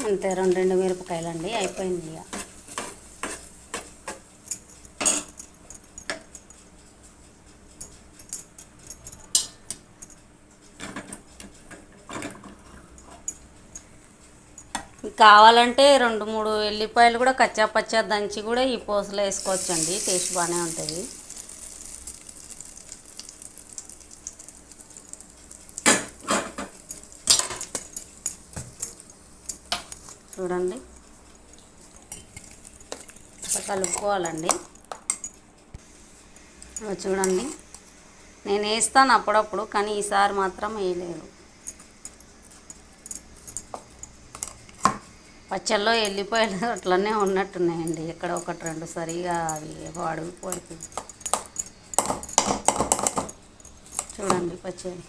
అంతే, రెండు మిరపకాయలండి, అయిపోయింది ఇక. కావాలంటే 2-3 ఎల్లిపాయలు కూడా కచ్చా పచ్చా దంచి కూడా ఈ పూసలో వేసుకోవచ్చండి, టేస్ట్ బాగానే ఉంటుంది. చూడండి, కలుపుకోవాలండి. చూడండి, నేను వేస్తాను అప్పుడప్పుడు, కానీ ఈసారి మాత్రం వేయలేదు. పచ్చళ్ళలో ఎల్లిపాయలు అట్లనే ఉన్నట్టున్నాయండి, ఎక్కడ 1-2 సరిగా అవి అడుగుపోయి. చూడండి పచ్చడి.